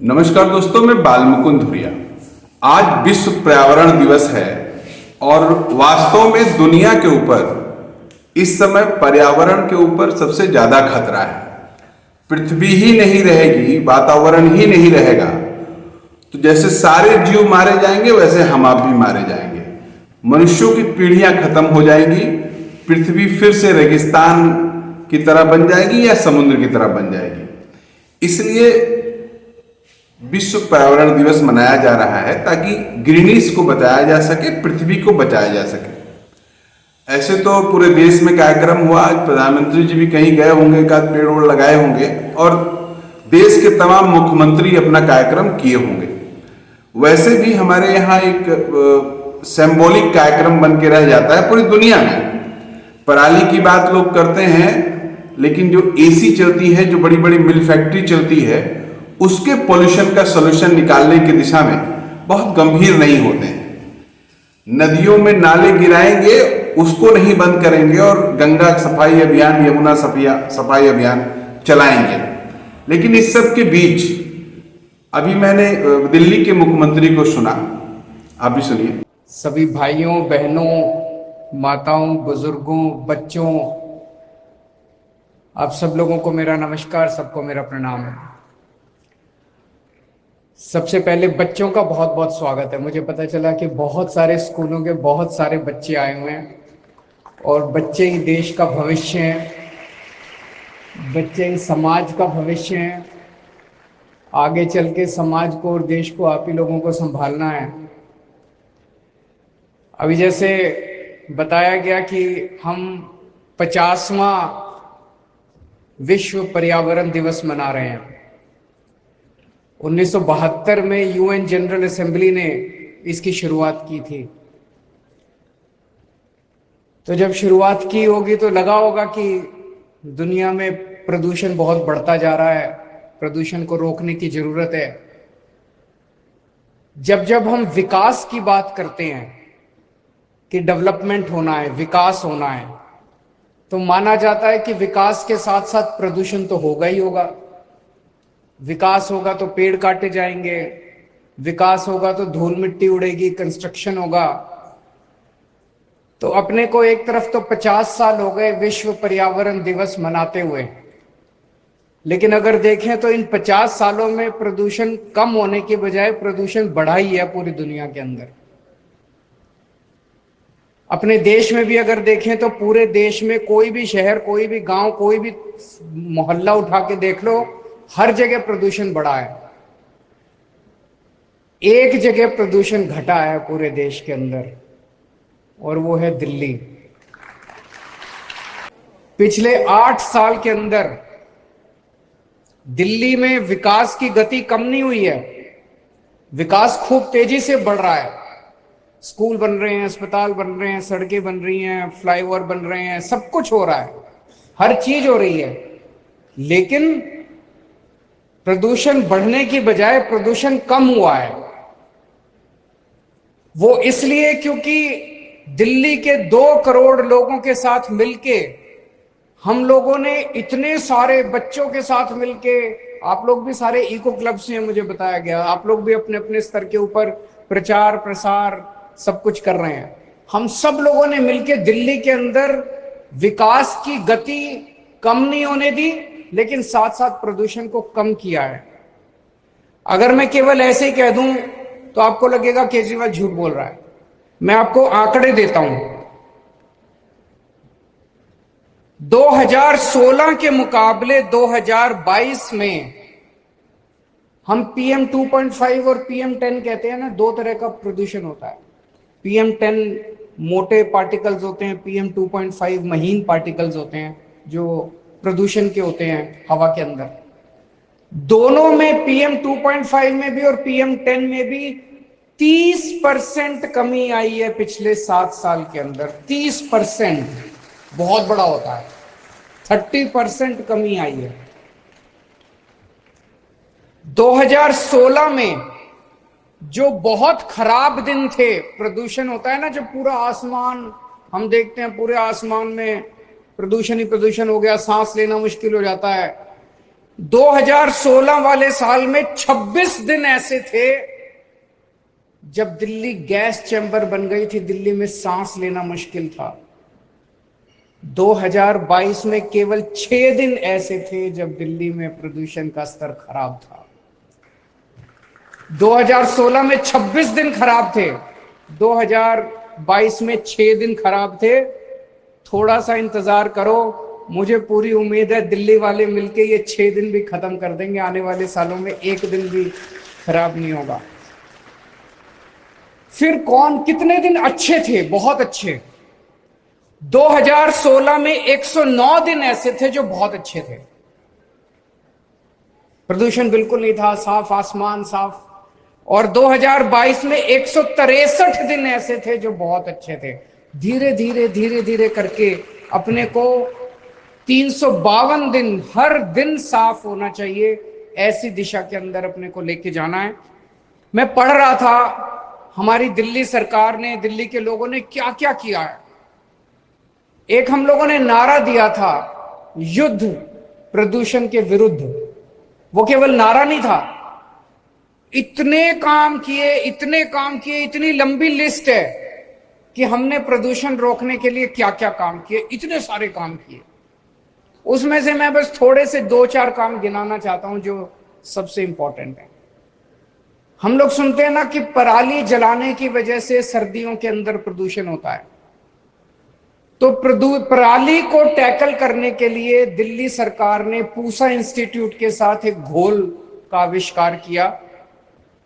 नमस्कार दोस्तों, मैं बालमुकुंद धुरिया। आज विश्व पर्यावरण दिवस है और वास्तव में दुनिया के ऊपर इस समय पर्यावरण के ऊपर सबसे ज्यादा खतरा है। पृथ्वी ही नहीं रहेगी, वातावरण ही नहीं रहेगा तो जैसे सारे जीव मारे जाएंगे वैसे हम आप भी मारे जाएंगे। मनुष्यों की पीढ़ियां खत्म हो जाएंगी, पृथ्वी फिर से रेगिस्तान की तरह बन जाएगी या समुद्र की तरह बन जाएगी। इसलिए विश्व पर्यावरण दिवस मनाया जा रहा है ताकि ग्रीनिस को बचाया जा सके, पृथ्वी को बचाया जा सके। ऐसे तो पूरे देश में कार्यक्रम हुआ, आज प्रधानमंत्री जी भी कहीं गए होंगे, एक आध पेड़ ओड़ लगाए होंगे और देश के तमाम मुख्यमंत्री अपना कार्यक्रम किए होंगे। वैसे भी हमारे यहाँ एक सिंबॉलिक कार्यक्रम बन के रह जाता है पूरी दुनिया में। पराली की बात लोग करते हैं, लेकिन जो एसी चलती है, जो बड़ी बड़ी मिल फैक्ट्री चलती है, उसके पोल्यूशन का सॉल्यूशन निकालने की दिशा में बहुत गंभीर नहीं होते हैं। नदियों में नाले गिराएंगे, उसको नहीं बंद करेंगे और गंगा सफाई अभियान, यमुना सफाई अभियान चलाएंगे। लेकिन इस सब के बीच अभी मैंने दिल्ली के मुख्यमंत्री को सुना, आप भी सुनिए। सभी भाइयों, बहनों, माताओं, बुजुर्गों, बच्चों, आप सब लोगों को मेरा नमस्कार, सबको मेरा प्रणाम है। सबसे पहले बच्चों का बहुत बहुत स्वागत है। मुझे पता चला कि बहुत सारे स्कूलों के बहुत सारे बच्चे आए हुए हैं और बच्चे ही देश का भविष्य हैं, बच्चे ही समाज का भविष्य हैं। आगे चल के समाज को और देश को आप ही लोगों को संभालना है। अभी जैसे बताया गया कि हम 50वां विश्व पर्यावरण दिवस मना रहे हैं। 1972 में यूएन जनरल असेंबली ने इसकी शुरुआत की थी। तो जब शुरुआत की होगी तो लगा होगा कि दुनिया में प्रदूषण बहुत बढ़ता जा रहा है, प्रदूषण को रोकने की जरूरत है। जब जब हम विकास की बात करते हैं कि डेवलपमेंट होना है, विकास होना है, तो माना जाता है कि विकास के साथ साथ प्रदूषण तो होगा ही होगा। विकास होगा तो पेड़ काटे जाएंगे, विकास होगा तो धूल मिट्टी उड़ेगी, कंस्ट्रक्शन होगा। तो अपने को एक तरफ तो 50 साल हो गए विश्व पर्यावरण दिवस मनाते हुए, लेकिन अगर देखें तो इन 50 सालों में प्रदूषण कम होने के बजाय प्रदूषण बढ़ा ही है पूरी दुनिया के अंदर। अपने देश में भी अगर देखें तो पूरे देश में कोई भी शहर, कोई भी गांव, कोई भी मोहल्ला उठा के देख लो, हर जगह प्रदूषण बढ़ा है। एक जगह प्रदूषण घटा है पूरे देश के अंदर और वो है दिल्ली। पिछले 8 साल के अंदर दिल्ली में विकास की गति कम नहीं हुई है, विकास खूब तेजी से बढ़ रहा है। स्कूल बन रहे हैं, अस्पताल बन रहे हैं, सड़कें बन रही हैं, फ्लाईओवर बन रहे हैं, सब कुछ हो रहा है, हर चीज हो रही है। लेकिन प्रदूषण बढ़ने की बजाय प्रदूषण कम हुआ है। वो इसलिए क्योंकि दिल्ली के 2 करोड़ लोगों के साथ मिलके हम लोगों ने, इतने सारे बच्चों के साथ मिलके, आप लोग भी सारे इको क्लब से हैं, मुझे बताया गया, आप लोग भी अपने अपने स्तर के ऊपर प्रचार प्रसार सब कुछ कर रहे हैं। हम सब लोगों ने मिलके दिल्ली के अंदर विकास की गति कम नहीं होने दी, लेकिन साथ साथ प्रदूषण को कम किया है। अगर मैं केवल ऐसे ही कह दूं तो आपको लगेगा केजरीवाल झूठ बोल रहा है। मैं आपको आंकड़े देता हूं। 2016 के मुकाबले 2022 में हम PM 2.5 और PM 10 कहते हैं ना, 2 तरह का प्रदूषण होता है। PM 10 मोटे पार्टिकल्स होते हैं, PM 2.5 महीन पार्टिकल्स होते हैं जो प्रदूषण के होते हैं हवा के अंदर। दोनों में PM 2.5 में भी और PM 10 में भी 30% कमी आई है पिछले 7 साल के अंदर। 30% बहुत बड़ा होता है, 30% कमी आई है। 2016 में जो बहुत खराब दिन थे, प्रदूषण होता है ना, जब पूरा आसमान हम देखते हैं, पूरे आसमान में प्रदूषण ही प्रदूषण हो गया, सांस लेना मुश्किल हो जाता है। 2016 वाले साल में 26 दिन ऐसे थे जब दिल्ली गैस चैम्बर बन गई थी, दिल्ली में सांस लेना मुश्किल था। 2022 में केवल 6 दिन ऐसे थे जब दिल्ली में प्रदूषण का स्तर खराब था। 2016 में 26 दिन खराब थे, 2022 में 6 दिन खराब थे। थोड़ा सा इंतजार करो, मुझे पूरी उम्मीद है दिल्ली वाले मिलके ये 6 दिन भी खत्म कर देंगे। आने वाले सालों में एक दिन भी खराब नहीं होगा। फिर कौन कितने दिन अच्छे थे, बहुत अच्छे। 2016 में 109 दिन ऐसे थे जो बहुत अच्छे थे, प्रदूषण बिल्कुल नहीं था, साफ आसमान, साफ। और 2022 में 163 दिन ऐसे थे जो बहुत अच्छे थे। धीरे धीरे करके अपने को 352 दिन हर दिन साफ होना चाहिए, ऐसी दिशा के अंदर अपने को लेके जाना है। मैं पढ़ रहा था हमारी दिल्ली सरकार ने, दिल्ली के लोगों ने क्या क्या किया है। एक हम लोगों ने नारा दिया था, युद्ध प्रदूषण के विरुद्ध। वो केवल नारा नहीं था, इतने काम किए, इतनी लंबी लिस्ट है कि हमने प्रदूषण रोकने के लिए क्या क्या काम किए, इतने सारे काम किए। उसमें से मैं बस थोड़े से 2-4 काम गिनाना चाहता हूं जो सबसे इंपॉर्टेंट है। हम लोग सुनते हैं ना कि पराली जलाने की वजह से सर्दियों के अंदर प्रदूषण होता है। तो पराली को टैकल करने के लिए दिल्ली सरकार ने पूसा इंस्टीट्यूट के साथ एक घोल का आविष्कार किया।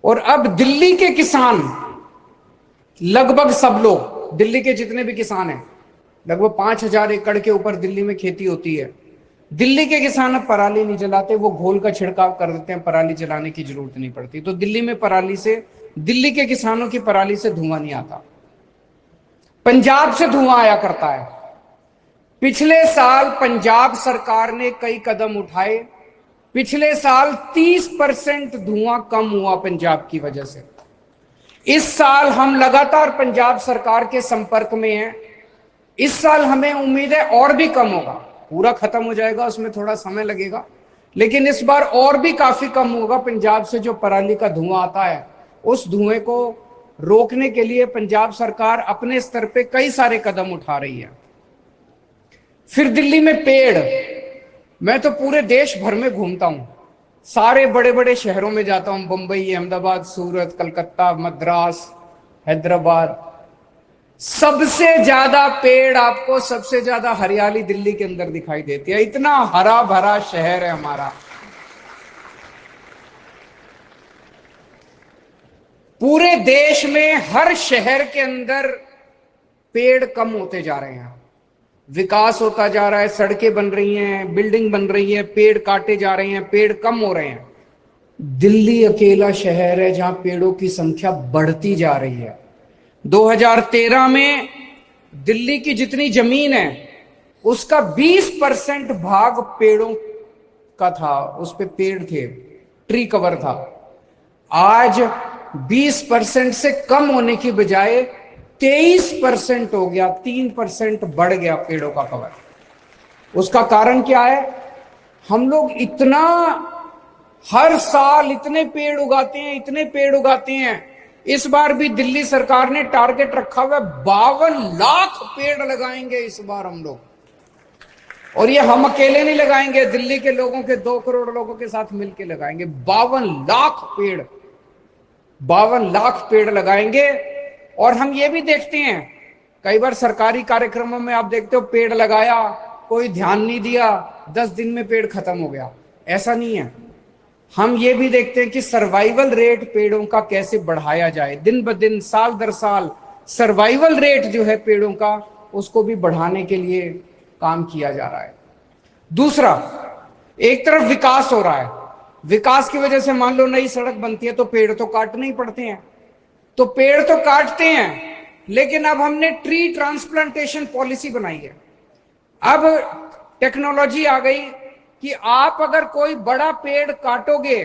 और अब दिल्ली के किसान, लगभग सब लोग, दिल्ली के जितने भी किसान हैं, लगभग 5000 एकड़ के ऊपर दिल्ली में खेती होती है, दिल्ली के किसान अब पराली नहीं जलाते, वो घोल का छिड़काव कर देते हैं, पराली जलाने की जरूरत नहीं पड़ती। तो दिल्ली में पराली से, दिल्ली के किसानों की पराली से धुआं नहीं आता। पंजाब से धुआं आया करता है। पिछले साल पंजाब सरकार ने कई कदम उठाए, पिछले साल 30% धुआं कम हुआ पंजाब की वजह से। इस साल हम लगातार पंजाब सरकार के संपर्क में हैं। इस साल हमें उम्मीद है और भी कम होगा, पूरा खत्म हो जाएगा, उसमें थोड़ा समय लगेगा, लेकिन इस बार और भी काफी कम होगा। पंजाब से जो पराली का धुआं आता है, उस धुएं को रोकने के लिए पंजाब सरकार अपने स्तर पे कई सारे कदम उठा रही है। फिर दिल्ली में पेड़, मैं तो पूरे देश भर में घूमता हूं, सारे बड़े बड़े शहरों में जाता हूं, मुंबई, अहमदाबाद, सूरत, कलकत्ता, मद्रास, हैदराबाद। सबसे ज्यादा पेड़ आपको, सबसे ज्यादा हरियाली दिल्ली के अंदर दिखाई देती है। इतना हरा भरा शहर है हमारा। पूरे देश में हर शहर के अंदर पेड़ कम होते जा रहे हैं, विकास होता जा रहा है, सड़कें बन रही हैं, बिल्डिंग बन रही है, पेड़ काटे जा रहे हैं, पेड़ कम हो रहे हैं। दिल्ली अकेला शहर है जहां पेड़ों की संख्या बढ़ती जा रही है। 2013 में दिल्ली की जितनी जमीन है उसका 20% भाग पेड़ों का था, उस पे पेड़ थे, ट्री कवर था। आज 20% से कम होने की बजाय 23% हो गया, 3% बढ़ गया पेड़ों का कवर। उसका कारण क्या है? हम लोग इतना हर साल इतने पेड़ उगाते हैं, इतने पेड़ उगाते हैं। इस बार भी दिल्ली सरकार ने टारगेट रखा हुआ है, 52 लाख पेड़ लगाएंगे इस बार हम लोग। और ये हम अकेले नहीं लगाएंगे, दिल्ली के लोगों के 2 करोड़ लोगों के साथ मिलकर लगाएंगे। 52 लाख पेड़, 52 लाख पेड़ लगाएंगे। और हम ये भी देखते हैं, कई बार सरकारी कार्यक्रमों में आप देखते हो पेड़ लगाया, कोई ध्यान नहीं दिया, 10 दिन में पेड़ खत्म हो गया। ऐसा नहीं है। हम ये भी देखते हैं कि सर्वाइवल रेट पेड़ों का कैसे बढ़ाया जाए, दिन ब दिन, साल दर साल सर्वाइवल रेट जो है पेड़ों का, उसको भी बढ़ाने के लिए काम किया जा रहा है। दूसरा, एक तरफ विकास हो रहा है, विकास की वजह से मान लो नई सड़क बनती है तो पेड़ तो काटने ही पड़ते हैं, तो पेड़ तो काटते हैं, लेकिन अब हमने ट्री ट्रांसप्लांटेशन पॉलिसी बनाई है। अब टेक्नोलॉजी आ गई कि आप अगर कोई बड़ा पेड़ काटोगे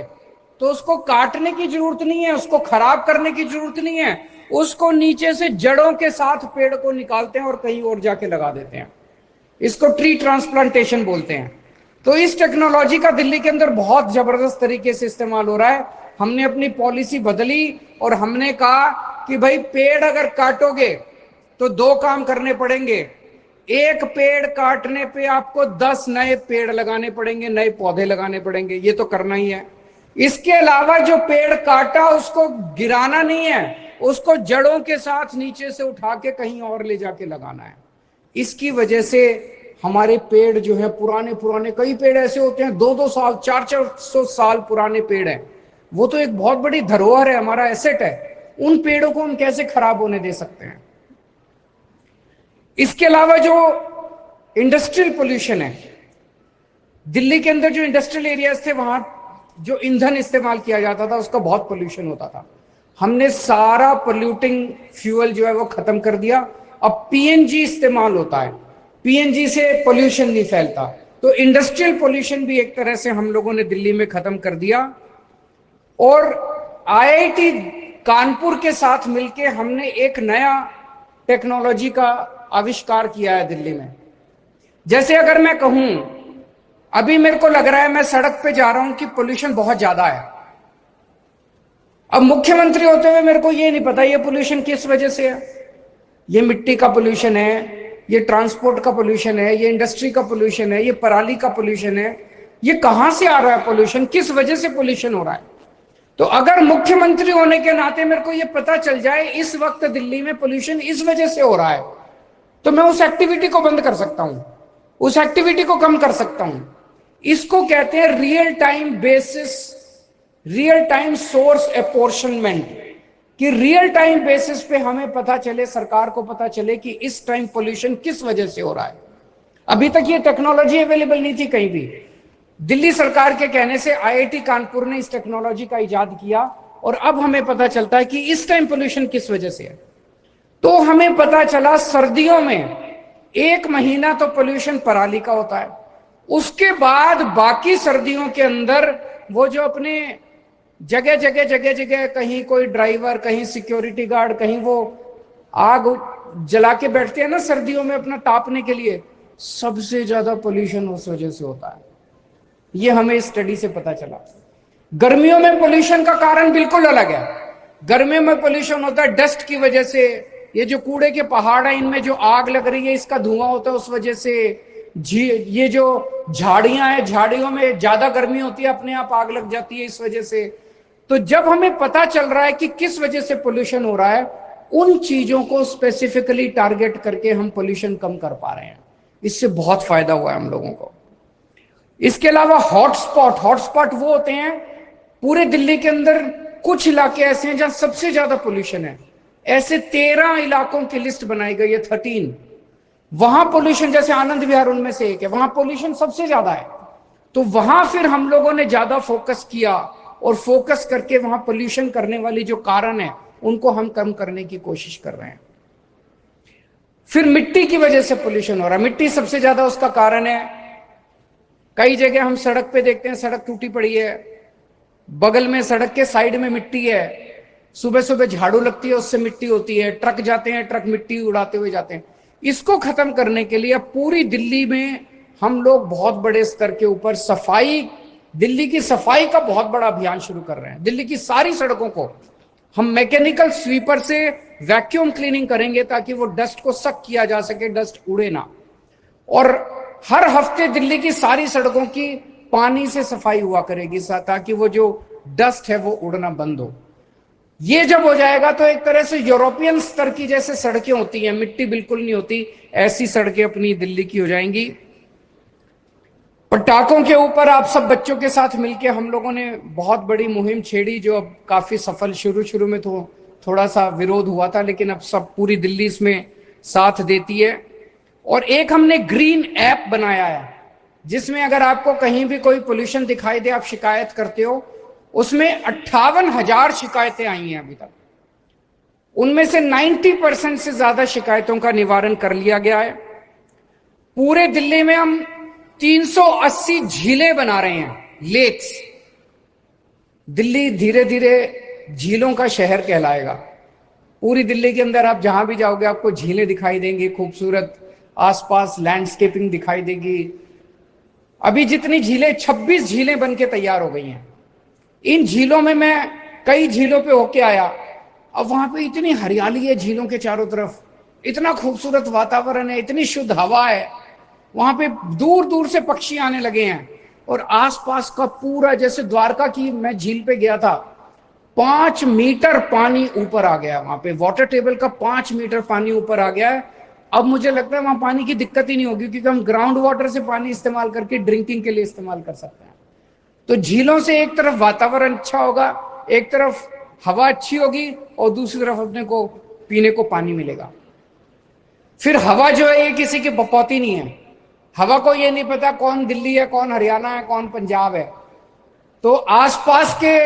तो उसको काटने की जरूरत नहीं है, उसको खराब करने की जरूरत नहीं है, उसको नीचे से जड़ों के साथ पेड़ को निकालते हैं और कहीं और जाके लगा देते हैं। इसको ट्री ट्रांसप्लांटेशन बोलते हैं। तो इस टेक्नोलॉजी का दिल्ली के अंदर बहुत जबरदस्त तरीके से इस्तेमाल हो रहा है। हमने अपनी पॉलिसी बदली और हमने कहा कि भाई पेड़ अगर काटोगे तो दो काम करने पड़ेंगे। एक पेड़ काटने पे आपको 10 नए पेड़ लगाने पड़ेंगे, नए पौधे लगाने पड़ेंगे, ये तो करना ही है। इसके अलावा जो पेड़ काटा उसको गिराना नहीं है, उसको जड़ों के साथ नीचे से उठा के कहीं और ले जाके लगाना है। इसकी वजह से हमारे पेड़ जो है पुराने पुराने, कई पेड़ ऐसे होते हैं 2-2 साल 400 साल पुराने पेड़ हैं, वो तो एक बहुत बड़ी धरोहर है, हमारा एसेट है। उन पेड़ों को हम कैसे खराब होने दे सकते हैं? इसके अलावा जो इंडस्ट्रियल पोल्यूशन है, दिल्ली के अंदर जो इंडस्ट्रियल एरियाज थे वहां जो ईंधन इस्तेमाल किया जाता था उसका बहुत पोल्यूशन होता था। हमने सारा पोल्यूटिंग फ्यूल जो है वो खत्म कर दिया। अब पीएनजी इस्तेमाल होता है, पीएनजी से पोल्यूशन नहीं फैलता। तो इंडस्ट्रियल पोल्यूशन भी एक तरह से हम लोगों ने दिल्ली में खत्म कर दिया। और आईआईटी कानपुर के साथ मिलके हमने एक नया टेक्नोलॉजी का आविष्कार किया है दिल्ली में। जैसे अगर मैं कहूं, अभी मेरे को लग रहा है मैं सड़क पे जा रहा हूं कि पोल्यूशन बहुत ज्यादा है। अब मुख्यमंत्री होते हुए मेरे को ये नहीं पता ये पोल्यूशन किस वजह से है। ये मिट्टी का पोल्यूशन है, ये ट्रांसपोर्ट का पोल्यूशन है, ये इंडस्ट्री का पोल्यूशन है, ये पराली का पोल्यूशन है। ये कहां से आ रहा है पोल्यूशन, किस वजह से पोल्यूशन हो रहा है? तो अगर मुख्यमंत्री होने के नाते मेरे को ये पता चल जाए इस वक्त दिल्ली में पोल्यूशन इस वजह से हो रहा है, तो मैं उस एक्टिविटी को बंद कर सकता हूं, उस एक्टिविटी को कम कर सकता हूं। इसको कहते हैं real time basis, real time source apportionment, कि रियल टाइम बेसिस पे हमें पता चले, सरकार को पता चले कि इस टाइम पोल्यूशन किस वजह से हो रहा है। अभी तक ये टेक्नोलॉजी अवेलेबल नहीं थी कहीं भी। दिल्ली सरकार के कहने से आईआईटी कानपुर ने इस टेक्नोलॉजी का इजाद किया और अब हमें पता चलता है कि इस टाइम पोल्यूशन किस वजह से है। तो हमें पता चला सर्दियों में 1 महीना तो पोल्यूशन पराली का होता है, उसके बाद बाकी सर्दियों के अंदर वो जो अपने जगह जगह जगह जगह कहीं कोई ड्राइवर, कहीं सिक्योरिटी गार्ड, कहीं वो आग जला के बैठते हैं ना सर्दियों में अपना तापने के लिए, सबसे ज्यादा पोल्यूशन उस वजह से होता है। ये हमें स्टडी से पता चला। गर्मियों में पोल्यूशन का कारण बिल्कुल अलग है। गर्मियों में पोल्यूशन होता है डस्ट की वजह से, ये जो कूड़े के पहाड़ है इनमें जो आग लग रही है इसका धुआं होता है उस वजह से। ये जो झाड़ियां हैं, झाड़ियों में ज्यादा गर्मी होती है, अपने आप आग लग जाती है इस वजह से। तो जब हमें पता चल रहा है कि किस वजह से पोल्यूशन हो रहा है, उन चीजों को स्पेसिफिकली टारगेट करके हम पोल्यूशन कम कर पा रहे हैं। इससे बहुत फायदा हुआ है हम लोगों को। इसके अलावा हॉटस्पॉट, हॉटस्पॉट वो होते हैं पूरे दिल्ली के अंदर कुछ इलाके ऐसे हैं जहां सबसे ज्यादा पोल्यूशन है। ऐसे 13 इलाकों की लिस्ट बनाई गई है, 13। वहां पोल्यूशन, जैसे आनंद विहार उनमें से एक है, वहां पोल्यूशन सबसे ज्यादा है। तो वहां फिर हम लोगों ने ज्यादा फोकस किया और फोकस करके वहां पोल्यूशन करने वाली जो कारण है उनको हम कम करने की कोशिश कर रहे हैं। फिर मिट्टी की वजह से पोल्यूशन हो रहा है, मिट्टी सबसे ज्यादा उसका कारण है। कई जगह हम सड़क पे देखते हैं सड़क टूटी पड़ी है, बगल में सड़क के साइड में मिट्टी है, सुबह सुबह झाड़ू लगती है उससे मिट्टी होती है, ट्रक जाते हैं, ट्रक मिट्टी उड़ाते हुए जाते हैं। इसको खत्म करने के लिए अब पूरी दिल्ली में हम लोग बहुत बड़े स्तर के ऊपर सफाई, दिल्ली की सफाई का बहुत बड़ा अभियान शुरू कर रहे हैं। दिल्ली की सारी सड़कों को हम मैकेनिकल स्वीपर से वैक्यूम क्लीनिंग करेंगे ताकि वो डस्ट को सक किया जा सके, डस्ट उड़े ना। और हर हफ्ते दिल्ली की सारी सड़कों की पानी से सफाई हुआ करेगी ताकि वो जो डस्ट है वो उड़ना बंद हो। ये जब हो जाएगा तो एक तरह से यूरोपियन स्तर की जैसे सड़कें होती हैं, मिट्टी बिल्कुल नहीं होती, ऐसी सड़कें अपनी दिल्ली की हो जाएंगी। पटाखों के ऊपर आप सब बच्चों के साथ मिलकर हम लोगों ने बहुत बड़ी मुहिम छेड़ी जो अब काफी सफल, शुरू में तो थोड़ा सा विरोध हुआ था लेकिन अब सब पूरी दिल्ली इसमें साथ देती है। और एक हमने ग्रीन ऐप बनाया है जिसमें अगर आपको कहीं भी कोई पोल्यूशन दिखाई दे, आप शिकायत करते हो, उसमें 58,000 शिकायतें आई हैं अभी तक। उनमें से 90% से ज्यादा शिकायतों का निवारण कर लिया गया है। पूरे दिल्ली में हम 380 झीलें बना रहे हैं, लेक्स। दिल्ली धीरे धीरे झीलों का शहर कहलाएगा। पूरी दिल्ली के अंदर आप जहां भी जाओगे आपको झीलें दिखाई देंगी, खूबसूरत आसपास लैंडस्केपिंग दिखाई देगी। अभी जितनी झीलें, 26 झीलें बन के तैयार हो गई हैं। इन झीलों में मैं कई झीलों पे होके आया, अब वहां पे इतनी हरियाली है झीलों के चारों तरफ, इतना खूबसूरत वातावरण है, इतनी शुद्ध हवा है, वहां पे दूर दूर से पक्षी आने लगे हैं। और आसपास का पूरा, जैसे द्वारका की मैं झील पे गया था, 5 मीटर पानी ऊपर आ गया, वहां पे वाटर टेबल का 5 मीटर पानी ऊपर आ गया है। अब मुझे लगता है वहां पानी की दिक्कत ही नहीं होगी, क्योंकि हम ग्राउंड वाटर से पानी इस्तेमाल करके ड्रिंकिंग के लिए इस्तेमाल कर सकते हैं। तो झीलों से एक तरफ वातावरण अच्छा होगा, एक तरफ हवा अच्छी होगी, और दूसरी तरफ अपने को पीने को पानी मिलेगा। फिर हवा जो है ये किसी की बपौती नहीं है। हवा को ये नहीं पता कौन दिल्ली है, कौन हरियाणा है, कौन पंजाब है। तो आसपास के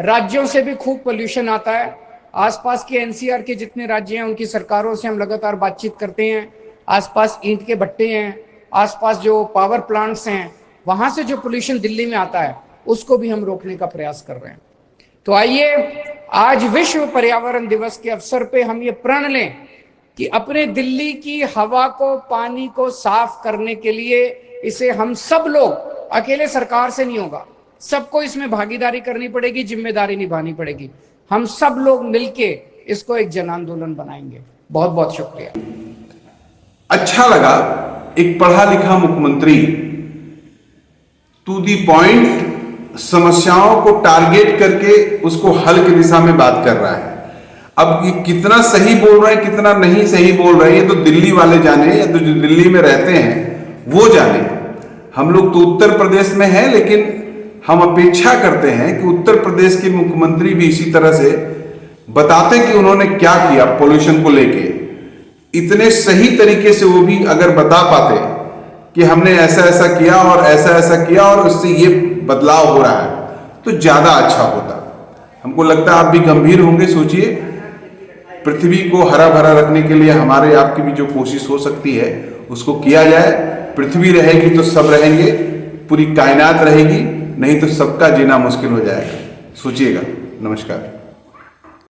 राज्यों से भी खूब पोल्यूशन आता है। आसपास के एनसीआर के जितने राज्य हैं उनकी सरकारों से हम लगातार बातचीत करते हैं। आसपास ईंट के भट्टे हैं, आसपास जो पावर प्लांट्स हैं, वहां से जो पोल्यूशन दिल्ली में आता है उसको भी हम रोकने का प्रयास कर रहे हैं। तो आइए आज विश्व पर्यावरण दिवस के अवसर पे हम ये प्रण लें कि अपने दिल्ली की हवा को, पानी को साफ करने के लिए इसे हम सब लोग, अकेले सरकार से नहीं होगा, सबको इसमें भागीदारी करनी पड़ेगी, जिम्मेदारी निभानी पड़ेगी। हम सब लोग मिलके इसको एक जन आंदोलन बनाएंगे। बहुत बहुत शुक्रिया। अच्छा लगा, एक पढ़ा लिखा मुख्यमंत्री टू दी पॉइंट समस्याओं को टारगेट करके उसको हल की दिशा में बात कर रहा है। अब ये कितना सही बोल रहे हैं, कितना नहीं सही बोल रहे हैं, ये तो दिल्ली वाले जाने, या तो जो दिल्ली में रहते हैं वो जाने। हम लोग तो उत्तर प्रदेश में हैं, लेकिन हम अपेक्षा करते हैं कि उत्तर प्रदेश के मुख्यमंत्री भी इसी तरह से बताते कि उन्होंने क्या किया पोल्यूशन को लेके। इतने सही तरीके से वो भी अगर बता पाते कि हमने ऐसा ऐसा किया और ऐसा ऐसा किया और उससे ये बदलाव हो रहा है, तो ज्यादा अच्छा होता। हमको लगता है आप भी गंभीर होंगे। सोचिए, पृथ्वी को हरा भरा रखने के लिए हमारे आपकी भी जो कोशिश हो सकती है उसको किया जाए। पृथ्वी रहेगी तो सब रहेंगे, पूरी कायनात रहेगी, नहीं तो सबका जीना मुश्किल हो जाएगा। सोचिएगा। नमस्कार।